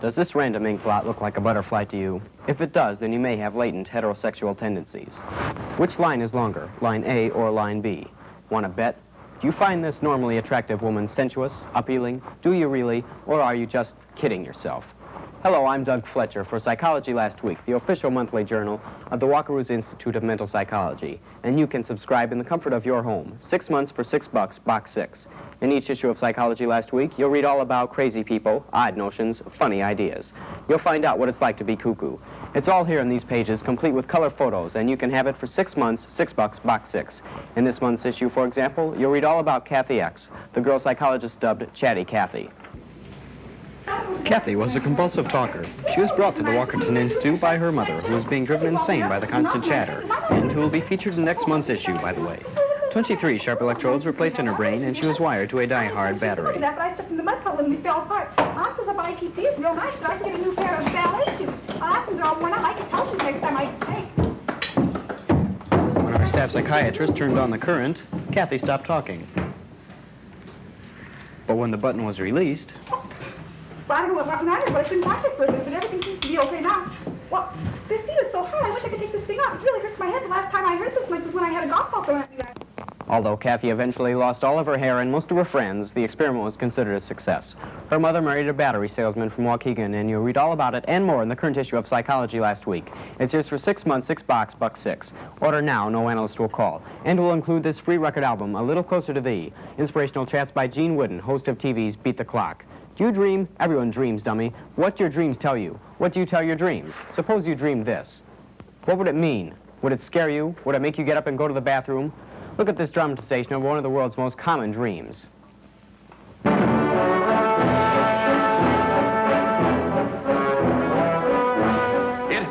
Does this random ink blot look like a butterfly to you? If it does, then you may have latent heterosexual tendencies. Which line is longer, line A or line B? Want to bet? Do you find this normally attractive woman sensuous, appealing? Do you really? Or are you just kidding yourself? Hello, I'm Doug Fletcher for Psychology Last Week, the official monthly journal of the Wakarusa Institute of Mental Psychology. And you can subscribe in the comfort of your home. 6 months for $6, box 6. In each issue of Psychology Last Week, you'll read all about crazy people, odd notions, funny ideas. You'll find out what it's like to be cuckoo. It's all here in these pages, complete with color photos, and you can have it for 6 months, $6, box 6. In this month's issue, for example, you'll read all about Kathy X, the girl psychologist dubbed Chatty Kathy. Kathy was a compulsive talker. She was brought to the Walkerton Institute by her mother, who was being driven insane by the constant chatter, and who will be featured in next month's issue, by the way. 23 sharp electrodes were placed in her brain, and she was wired to a die-hard battery. But I stepped in the mud puddle and they fell apart. Mom says if I keep these real nice, but I can get a new pair of ballet shoes. My last ones are all worn out. I can tell shoes next time I take. When our staff psychiatrist turned on the current, Kathy stopped talking. But when the button was released... Well, I don't know what happened either, but I couldn't talk it for a minute, but everything seems to be okay now. Well, this seat is so hard, I wish I could take this thing off. It really hurts my head. The last time I heard this much was when I had a golf ball thrown at me. Although Kathy eventually lost all of her hair and most of her friends, the experiment was considered a success. Her mother married a battery salesman from Waukegan, and you'll read all about it and more in the current issue of Psychology Last Week. It's yours for 6 months, $6, buck 6. Order now, no analyst will call. And we'll include this free record album, A Little Closer to Thee. Inspirational chats by Gene Wooden, host of TV's Beat the Clock. Do you dream? Everyone dreams, dummy. What do your dreams tell you? What do you tell your dreams? Suppose you dreamed this. What would it mean? Would it scare you? Would it make you get up and go to the bathroom? Look at this dramatization of one of the world's most common dreams. It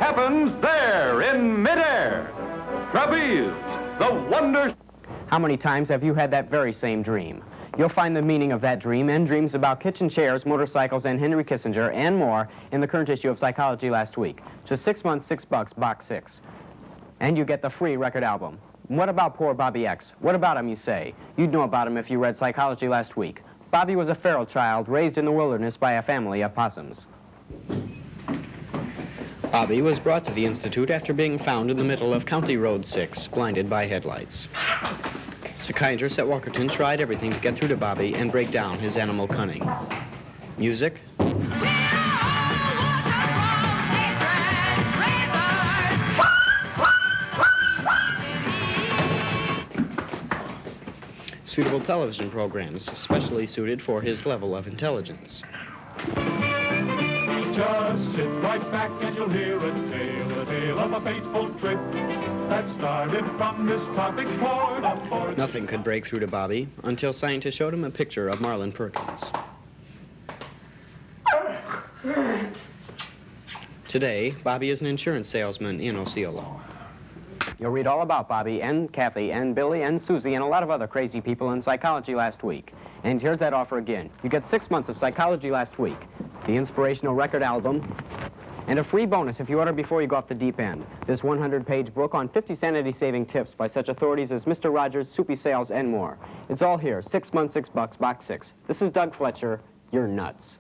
happens there in midair. Trapeze, the wonder. How many times have you had that very same dream? You'll find the meaning of that dream and dreams about kitchen chairs, motorcycles, and Henry Kissinger, and more in the current issue of Psychology Last Week. Just 6 months, $6, box 6. And you get the free record album. What about poor Bobby X? What about him, you say? You'd know about him if you read Psychology Last Week. Bobby was a feral child raised in the wilderness by a family of possums. Bobby was brought to the Institute after being found in the middle of County Road 6, blinded by headlights. Psychiatrists at Walkerton tried everything to get through to Bobby and break down his animal cunning. Music, suitable television programs, especially suited for his level of intelligence. Just sit right back and you'll hear a tale of a fateful trip that started from this tropic port of Port. Nothing could break through to Bobby until scientists showed him a picture of Marlin Perkins. Today, Bobby is an insurance salesman in Osceola. You'll read all about Bobby and Kathy and Billy and Susie and a lot of other crazy people in Psychology Last Week. And here's that offer again. You get 6 months of Psychology Last Week, the inspirational record album, and a free bonus if you order before you go off the deep end. This 100-page book on 50 sanity-saving tips by such authorities as Mr. Rogers, Soupy Sales, and more. It's all here, 6 months, $6, box 6. This is Doug Fletcher. You're nuts.